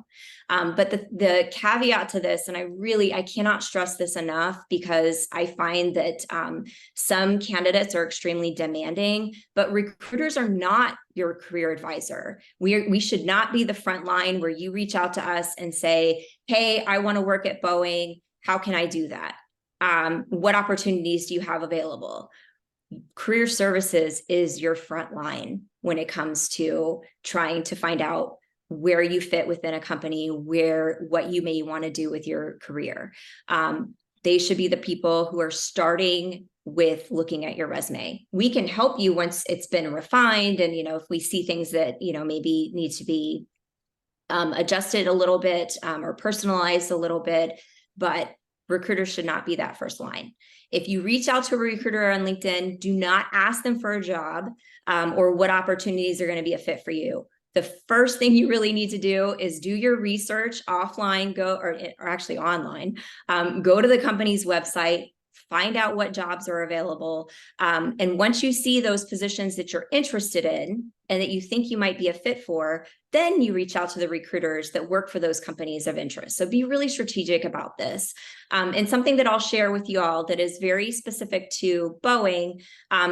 But the caveat to this, and I cannot stress this enough, because I find that some candidates are extremely demanding, but recruiters are not your career advisor. We should not be the front line where you reach out to us and say, hey, I want to work at Boeing. How can I do that? What opportunities do you have available? Career Services is your front line when it comes to trying to find out where you fit within a company, what you may want to do with your career. They should be the people who are starting with looking at your resume. We can help you once it's been refined, and if we see things that maybe need to be adjusted a little bit or personalized a little bit, but recruiters should not be that first line. If you reach out to a recruiter on LinkedIn, do not ask them for a job or what opportunities are going to be a fit for you. The first thing you really need to do is do your research offline, or actually online, go to the company's website, find out what jobs are available. And once you see those positions that you're interested in and that you think you might be a fit for, then you reach out to the recruiters that work for those companies of interest. So be really strategic about this. And something that I'll share with you all that is very specific to Boeing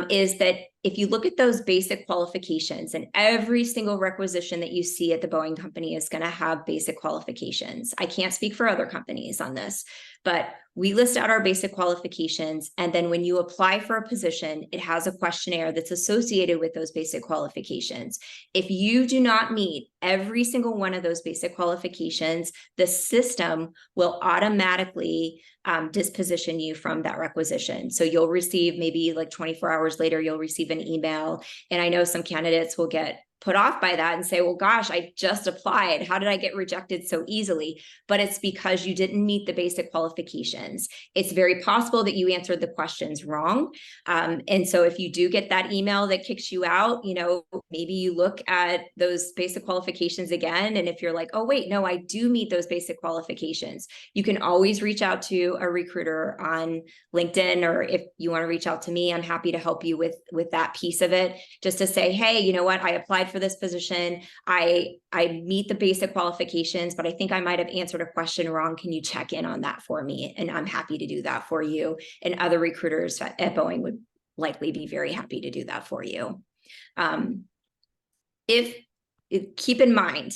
is that if you look at those basic qualifications, and every single requisition that you see at the Boeing company is going to have basic qualifications. I can't speak for other companies on this, but we list out our basic qualifications. And then when you apply for a position, it has a questionnaire that's associated with those basic qualifications. If you do not meet every single one of those basic qualifications, the system will automatically disposition you from that requisition. So you'll receive, maybe like 24 hours later, you'll receive an email. And I know some candidates will get put off by that and say, well, gosh, I just applied. How did I get rejected so easily? But it's because you didn't meet the basic qualifications. It's very possible that you answered the questions wrong. And so if you do get that email that kicks you out, maybe you look at those basic qualifications qualifications again. And if you're like, oh, wait, no, I do meet those basic qualifications, you can always reach out to a recruiter on LinkedIn, or if you want to reach out to me, I'm happy to help you with that piece of it, just to say, hey, you know what, I applied for this position. I meet the basic qualifications, but I think I might have answered a question wrong. Can you check in on that for me? And I'm happy to do that for you. And other recruiters at Boeing would likely be very happy to do that for you. Keep in mind,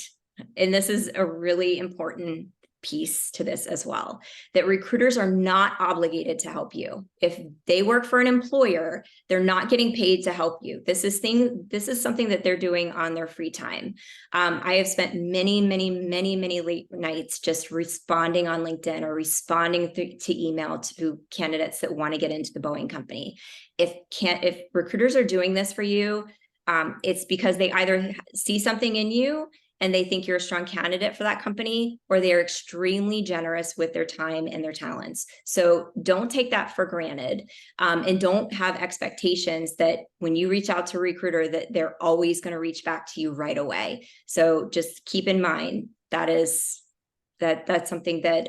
and this is a really important piece to this as well, that recruiters are not obligated to help you. If they work for an employer, they're not getting paid to help you. This is something that they're doing on their free time. I have spent many late nights just responding on LinkedIn or responding to email to candidates that want to get into the Boeing company. If recruiters are doing this for you, it's because they either see something in you and they think you're a strong candidate for that company, or they are extremely generous with their time and their talents. So don't take that for granted, and don't have expectations that when you reach out to a recruiter that they're always going to reach back to you right away. So just keep in mind that's something that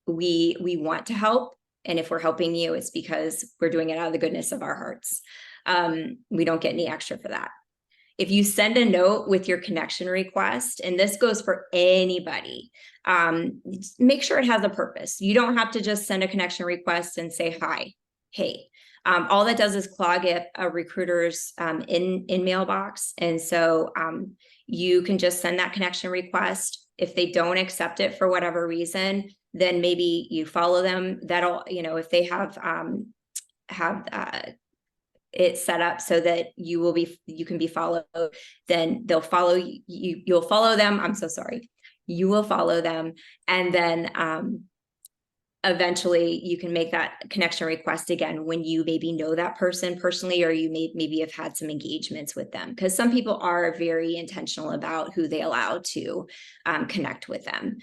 we want to help. And if we're helping you, it's because we're doing it out of the goodness of our hearts. We don't get any extra for that. If you send a note with your connection request, and this goes for anybody, make sure it has a purpose. You don't have to just send a connection request and say, hi, hey. All that does is clog a recruiter's in mailbox. And so you can just send that connection request. If they don't accept it for whatever reason, then maybe you follow them. That'll, if they have it set up so that you can be followed, then they'll follow you. You'll follow them. I'm so sorry. You will follow them. And then eventually you can make that connection request again when you maybe know that person personally, or you maybe have had some engagements with them, because some people are very intentional about who they allow to connect with them.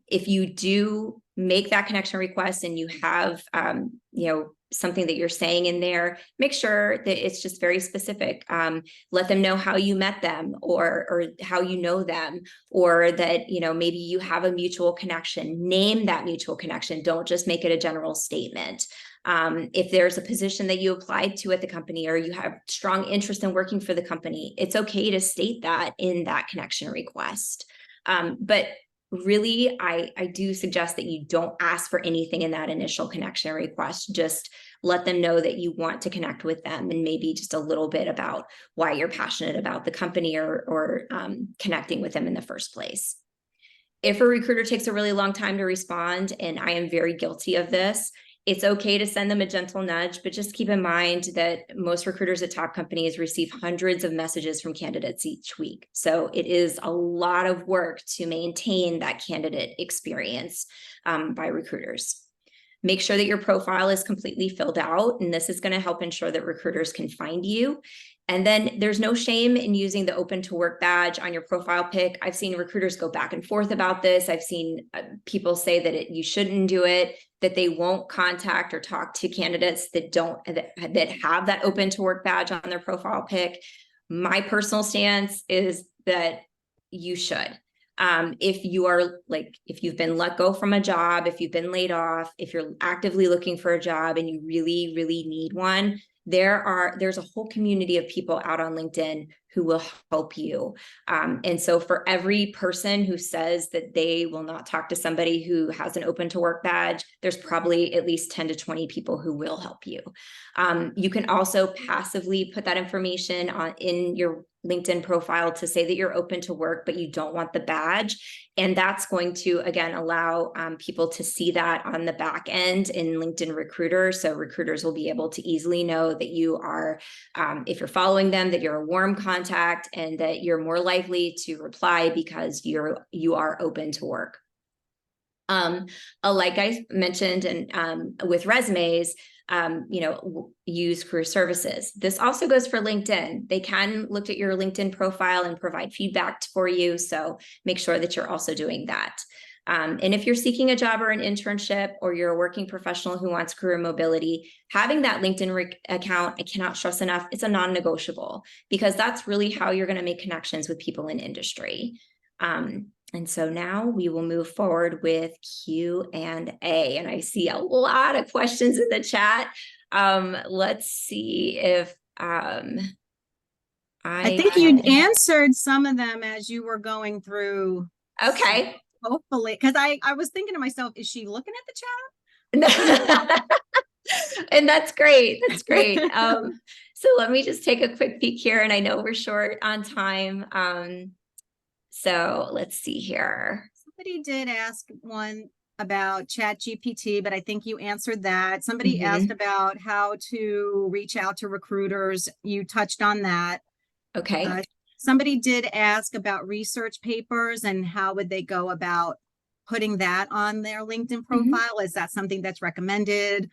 If you do make that connection request and you have, something that you're saying in there, make sure that it's just very specific. Let them know how you met them, or how you know them, or that, maybe you have a mutual connection. Name that mutual connection. Don't just make it a general statement. If there's a position that you applied to at the company, or you have strong interest in working for the company, it's okay to state that in that connection request. But really, I do suggest that you don't ask for anything in that initial connection request. Just let them know that you want to connect with them, and maybe just a little bit about why you're passionate about the company, or connecting with them in the first place. If a recruiter takes a really long time to respond, and I am very guilty of this, it's okay to send them a gentle nudge, but just keep in mind that most recruiters at top companies receive hundreds of messages from candidates each week. So it is a lot of work to maintain that candidate experience by recruiters. Make sure that your profile is completely filled out, and this is going to help ensure that recruiters can find you. And then there's no shame in using the open to work badge on your profile pic. I've seen recruiters go back and forth about this. I've seen people say that you shouldn't do it, that they won't contact or talk to candidates that have that open to work badge on their profile pic. My personal stance is that you should. If you've been let go from a job, if you've been laid off, if you're actively looking for a job and you really, really need one, there's a whole community of people out on LinkedIn who will help you. And so for every person who says that they will not talk to somebody who has an open to work badge, there's probably at least 10 to 20 people who will help you. You can also passively put that information in your LinkedIn profile to say that you're open to work, but you don't want the badge. And that's going to, again, allow people to see that on the back end in LinkedIn Recruiter. So recruiters will be able to easily know that you are, if you're following them, that you're a warm contact, and that you're more likely to reply because you are open to work. Like I mentioned, and with resumes, use career services. This also goes for LinkedIn. They can look at your LinkedIn profile and provide feedback for you. So make sure that you're also doing that. And if you're seeking a job or an internship, or you're a working professional who wants career mobility, having that LinkedIn account, I cannot stress enough, it's a non-negotiable, because that's really how you're going to make connections with people in industry. And so now we will move forward with Q&A, and I see a lot of questions in the chat. Let's see if I think you answered some of them as you were going through. Okay. Hopefully, because I was thinking to myself, is she looking at the chat? And that's great. That's great. So let me just take a quick peek here, and I know we're short on time. So let's see here. Somebody did ask one about ChatGPT, but I think you answered that. Somebody asked about how to reach out to recruiters. You touched on that. Okay. Somebody did ask about research papers and how would they go about putting that on their LinkedIn profile? Is that something that's recommended?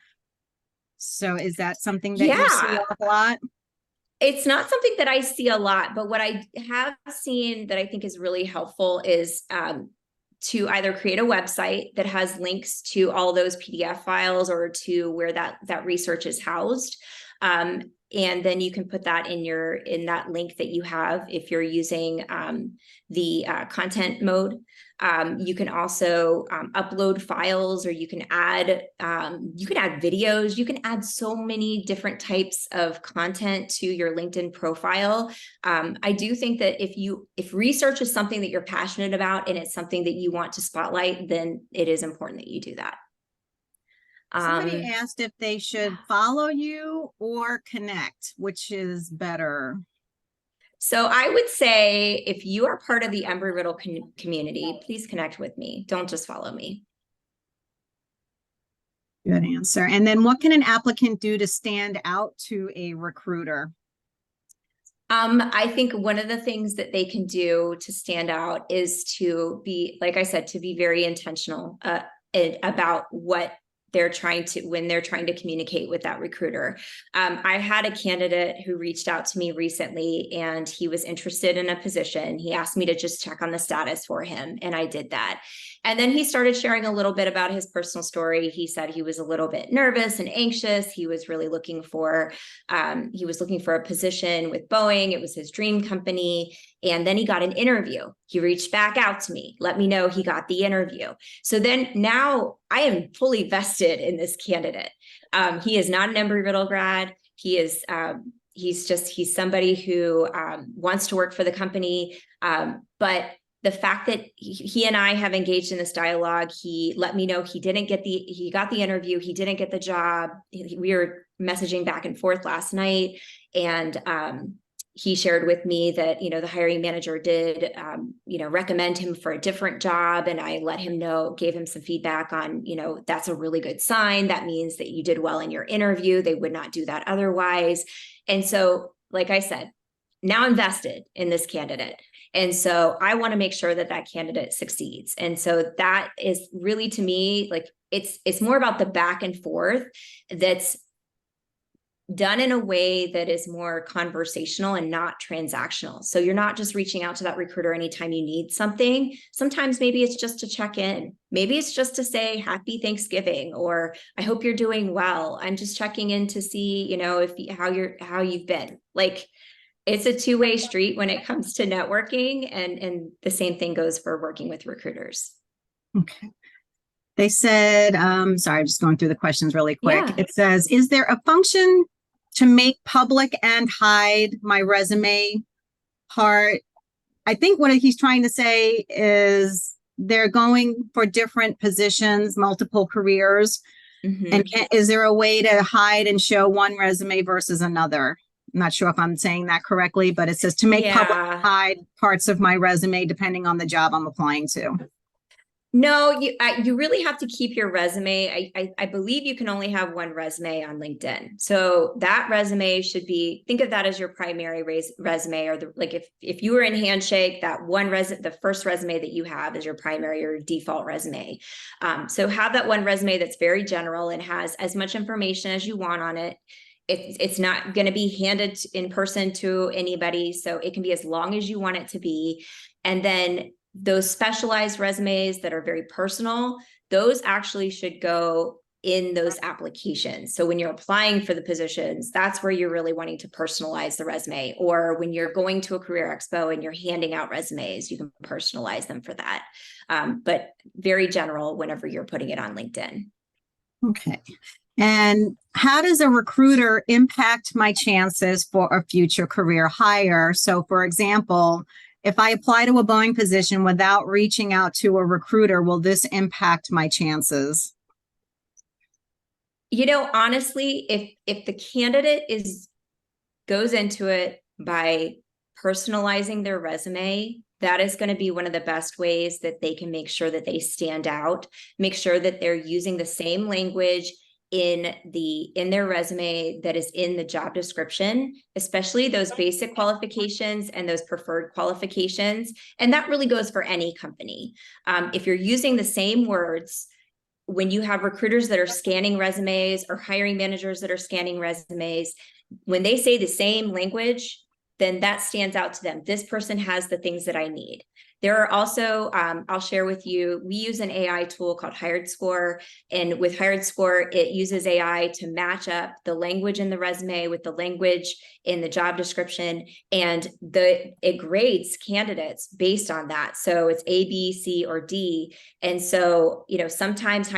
So is that something that you see a lot? It's not something that I see a lot, but what I have seen that I think is really helpful is to either create a website that has links to all those PDF files, or to where that research is housed. And then you can put that in that link that you have if you're using the content mode. You can also upload files, or you can add videos. You can add so many different types of content to your LinkedIn profile. I do think that if research is something that you're passionate about and it's something that you want to spotlight, then it is important that you do that. Somebody asked if they should follow you or connect, which is better. So I would say, if you are part of the Embry-Riddle community, please connect with me. Don't just follow me. Good answer. And then what can an applicant do to stand out to a recruiter? I think one of the things that they can do to stand out is to be, like I said, to be very intentional about what when they're trying to communicate with that recruiter. I had a candidate who reached out to me recently, and he was interested in a position. He asked me to just check on the status for him, and I did that. And then he started sharing a little bit about his personal story. He said he was a little bit nervous and anxious. He was really looking for a position with Boeing. It was his dream company. And then he got an interview. He reached back out to me, let me know he got the interview. So then now I am fully vested in this candidate. He is not an Embry-Riddle grad. He is, he's somebody who wants to work for the company. But the fact that he and I have engaged in this dialogue, he let me know he got the interview, he didn't get the job. We were messaging back and forth last night, and he shared with me that, the hiring manager did, recommend him for a different job. And I let him know, gave him some feedback on, that's a really good sign. That means that you did well in your interview. They would not do that otherwise. And so, like I said, now I'm vested in this candidate. And so I want to make sure that that candidate succeeds. And so that is really, to me, like it's more about the back and forth that's done in a way that is more conversational and not transactional. So you're not just reaching out to that recruiter anytime you need something. Sometimes maybe it's just to check in. Maybe it's just to say happy Thanksgiving, or I hope you're doing well. I'm just checking in to see, how you've been. Like, it's a two-way street when it comes to networking, and the same thing goes for working with recruiters. Okay. They said, sorry, I'm just going through the questions really quick. Yeah. It says, is there a function to make public and hide my resume part? I think what he's trying to say is they're going for different positions, multiple careers. And is there a way to hide and show one resume versus another? I'm not sure if I'm saying that correctly, but it says to make public and hide parts of my resume depending on the job I'm applying to. No, you really have to keep your resume. I believe you can only have one resume on LinkedIn. So that resume should be, think of that as your primary resume, or if you were in Handshake, that one the first resume that you have is your primary or default resume. So have that one resume that's very general and has as much information as you want on it. It's not going to be handed in person to anybody, so it can be as long as you want it to be. And then those specialized resumes that are very personal, those actually should go in those applications. So when you're applying for the positions, that's where you're really wanting to personalize the resume. Or when you're going to a career expo and you're handing out resumes, you can personalize them for that. But very general whenever you're putting it on LinkedIn. Okay. And how does a recruiter impact my chances for a future career hire? So for example, if I apply to a Boeing position without reaching out to a recruiter, will this impact my chances? You know, honestly, if the candidate goes into it by personalizing their resume, that is going to be one of the best ways that they can make sure that they stand out, make sure that they're using the same language in their resume that is in the job description, especially those basic qualifications and those preferred qualifications. And that really goes for any company. If you're using the same words, when you have recruiters that are scanning resumes or hiring managers that are scanning resumes, when they say the same language, then that stands out to them. This person has the things that I need. There are also, I'll share with you, we use an AI tool called C.A.R.E.E.R. And with C.A.R.E.E.R, it uses AI to match up the language in the resume with the language in the job description. And it grades candidates based on that. So it's A, B, C, or D. And so, you know, sometimes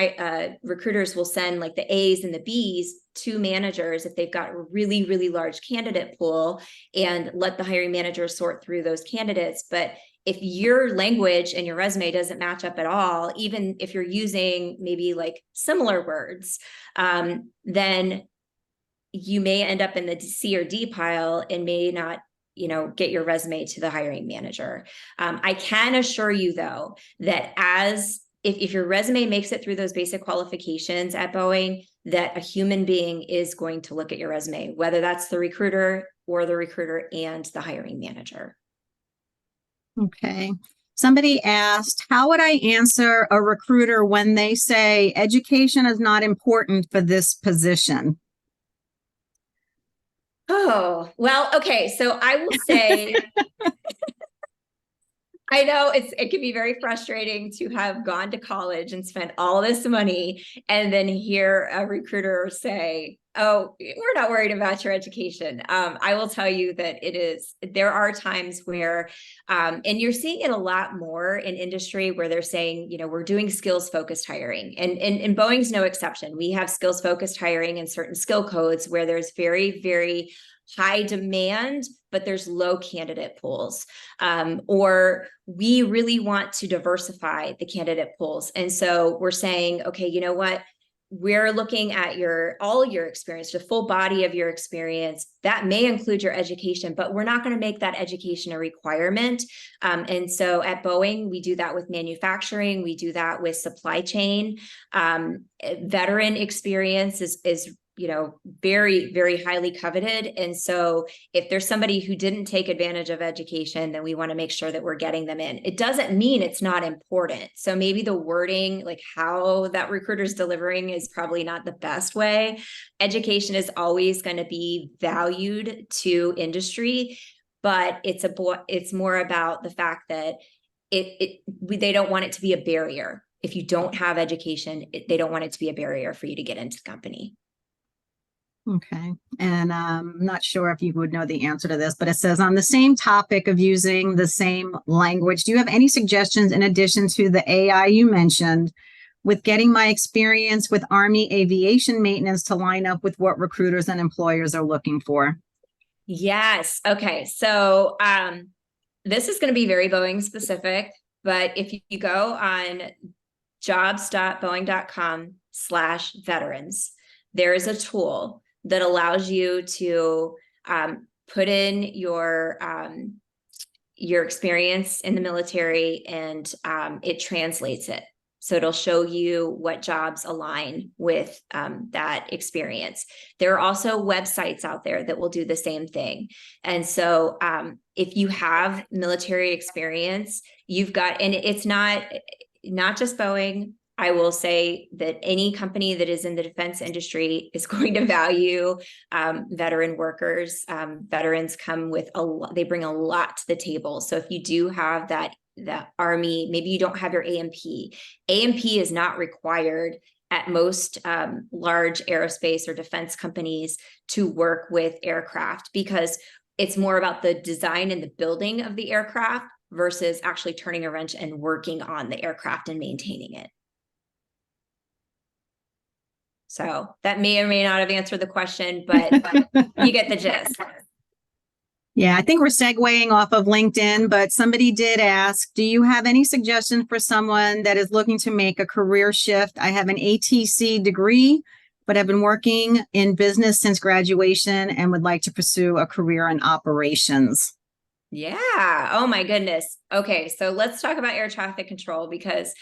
recruiters will send like the A's and the B's to managers if they've got a really, really large candidate pool, and let the hiring manager sort through those candidates. But if your language and your resume doesn't match up at all, even if you're using maybe like similar words, then you may end up in the C or D pile and may not, you know, get your resume to the hiring manager. I can assure you though, that if your resume makes it through those basic qualifications at Boeing, that a human being is going to look at your resume, whether that's the recruiter or the recruiter and the hiring manager. Okay. Somebody asked, how would I answer a recruiter when they say education is not important for this position? Oh, well, okay. So I will say, I know it can be very frustrating to have gone to college and spent all this money and then hear a recruiter say, oh, we're not worried about your education. I will tell you that there are times where, and you're seeing it a lot more in industry where they're saying, you know, we're doing skills focused hiring, and Boeing's no exception. We have skills focused hiring in certain skill codes where there's very, very high demand, but there's low candidate pools, or we really want to diversify the candidate pools. And so we're saying, okay, you know what? We're looking at all your experience, the full body of your experience. That may include your education, but we're not going to make that education a requirement. And so at Boeing, we do that with manufacturing. We do that with supply chain. Veteran experience is you know, very, very highly coveted. And so if there's somebody who didn't take advantage of education, then we want to make sure that we're getting them in. It doesn't mean it's not important. So maybe the wording, like how that recruiter's delivering, is probably not the best way. Education is always going to be valued to industry, but it's more about the fact that they don't want it to be a barrier. If you don't have education, they don't want it to be a barrier for you to get into the company. Okay. And I'm not sure if you would know the answer to this, but it says, on the same topic of using the same language, do you have any suggestions in addition to the AI you mentioned with getting my experience with Army aviation maintenance to line up with what recruiters and employers are looking for? Yes. Okay. So this is going to be very Boeing specific, but if you go on jobs.boeing.com/veterans, there is a tool that allows you to put in your experience in the military, and it translates it. So it'll show you what jobs align with that experience. There are also websites out there that will do the same thing. And so if you have military experience, you've got, and it's not just Boeing. I will say that any company that is in the defense industry is going to value veteran workers. Veterans come with they bring a lot to the table. So if you do have that the Army, maybe you don't have your A&P. A&P is not required at most large aerospace or defense companies to work with aircraft, because it's more about the design and the building of the aircraft versus actually turning a wrench and working on the aircraft and maintaining it. So that may or may not have answered the question, but you get the gist. Yeah, I think we're segueing off of LinkedIn, but somebody did ask, do you have any suggestions for someone that is looking to make a career shift? I have an ATC degree, but I've been working in business since graduation and would like to pursue a career in operations. Yeah. Oh my goodness. Okay. So let's talk about air traffic control, because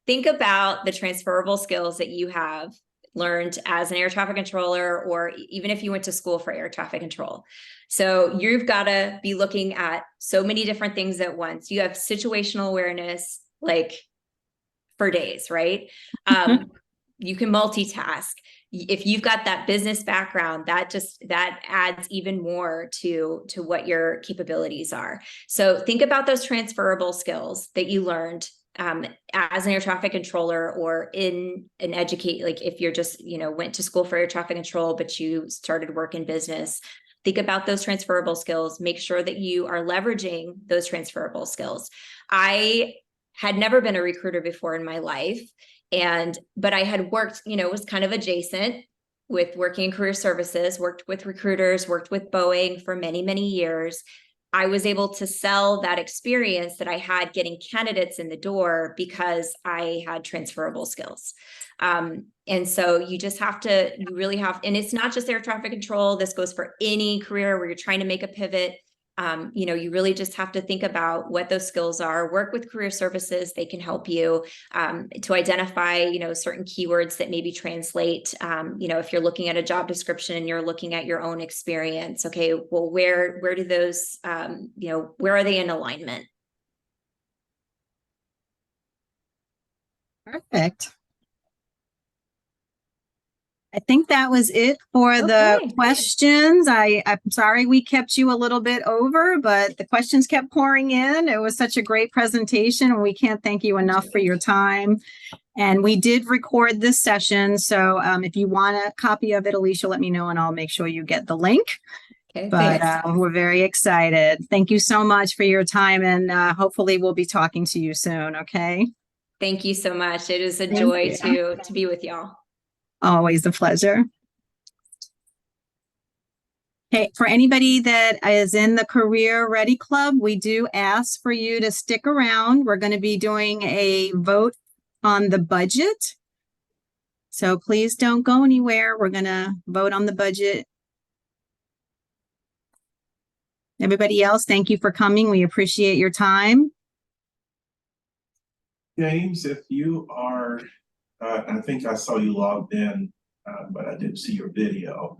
think about the transferable skills that you have learned as an air traffic controller, or even if you went to school for air traffic control. So you've got to be looking at so many different things at once. You have situational awareness, like for days, right? You can multitask. If you've got that business background, that adds even more to what your capabilities are. So think about those transferable skills that you learned as an air traffic controller, or in an like if you're just, went to school for air traffic control, but you started work in business. Think about those transferable skills. Make sure that you are leveraging those transferable skills. I had never been a recruiter before in my life, but I had worked, was kind of adjacent with working in career services, worked with recruiters, worked with Boeing for many, many years. I was able to sell that experience that I had getting candidates in the door because I had transferable skills. And so you really have, and it's not just air traffic control. This goes for any career where you're trying to make a pivot. You really just have to think about what those skills are, work with career services. They can help you to identify, certain keywords that maybe translate, if you're looking at a job description and you're looking at your own experience, okay, well, where do those, where are they in alignment? Perfect. I think that was it for the questions. I'm sorry we kept you a little bit over, but the questions kept pouring in. It was such a great presentation, and we can't thank you enough for your time. And we did record this session, so if you want a copy of it, Alicia, let me know and I'll make sure you get the link. Okay, but we're very excited. Thank you so much for your time, and hopefully we'll be talking to you soon, okay? Thank you so much. It is a joy to be with y'all. Always a pleasure. Okay, for anybody that is in the Career-Ready Club, we do ask for you to stick around. We're going to be doing a vote on the budget. So please don't go anywhere. We're going to vote on the budget. Everybody else, thank you for coming. We appreciate your time. James, if you are, I think I saw you logged in, but I didn't see your video.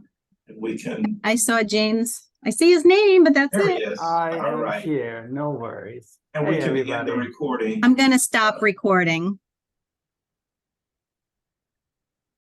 We can. I saw James. I see his name, but that's there it. He is. I All am right. here. No worries. And Hey, we can begin everybody. the recording. I'm going to stop recording.